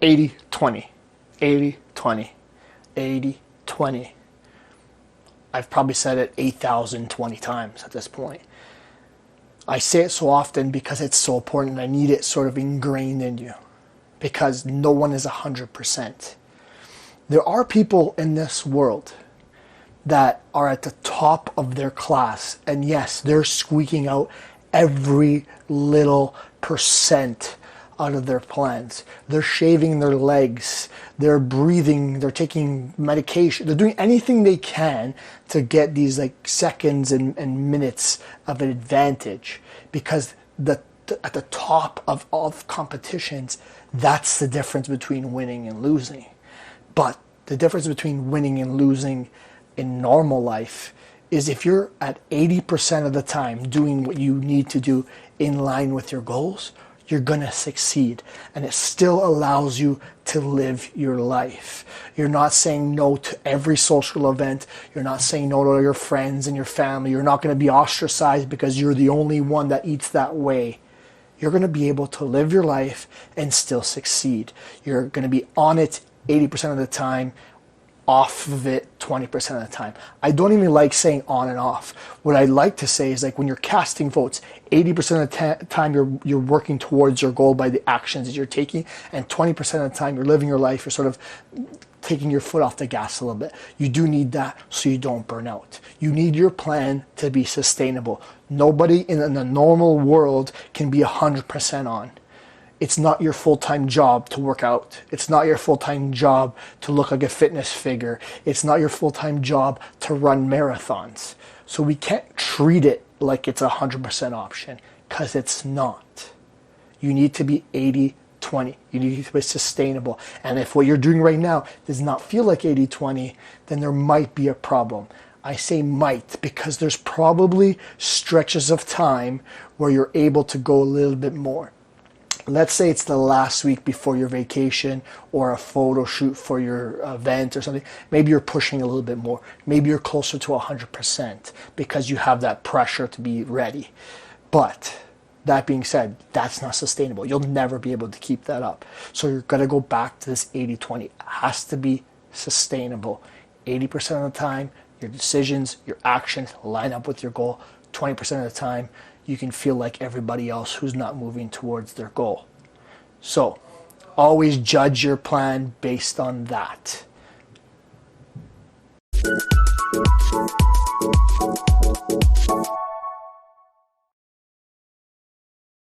"80-20, 80-20, 80-20." I've probably said it 8,020 times at this point. I say it so often because it's so important. I need it sort of ingrained in you, because no one is 100%. There are people in this world that are at the top of their class, and yes, they're squeaking out every little percent out of their plans. They're shaving their legs, they're breathing, they're taking medication, they're doing anything they can to get these like seconds and minutes of an advantage, because at the top of all competitions, that's the difference between winning and losing. But the difference between winning and losing in normal life is if you're at 80% of the time doing what you need to do in line with your goals, you're gonna succeed, and it still allows you to live your life. You're not saying no to every social event. You're not saying no to your friends and your family. You're not gonna be ostracized because you're the only one that eats that way. You're gonna be able to live your life and still succeed. You're gonna be on it 80% of the time, off of it 20% of the time. I don't even like saying on and off. What I like to say is, like, when you're casting votes, 80% of the time you're working towards your goal by the actions that you're taking, and 20% of the time you're living your life, you're sort of taking your foot off the gas a little bit. You do need that so you don't burn out. You need your plan to be sustainable. Nobody in the normal world can be 100% on. It's not your full-time job to work out. It's not your full-time job to look like a fitness figure. It's not your full-time job to run marathons. So we can't treat it like it's a 100% option, because it's not. You need to be 80-20. You need to be sustainable. And if what you're doing right now does not feel like 80-20, then there might be a problem. I say might because there's probably stretches of time where you're able to go a little bit more. Let's say it's the last week before your vacation or a photo shoot for your event or something. Maybe you're pushing a little bit more. Maybe you're closer to 100% because you have that pressure to be ready. But that being said, that's not sustainable. You'll never be able to keep that up. So you're going to go back to this 80-20. It has to be sustainable. 80% of the time, your decisions, your actions line up with your goal. 20% of the time, you can feel like everybody else who's not moving towards their goal. So always judge your plan based on that.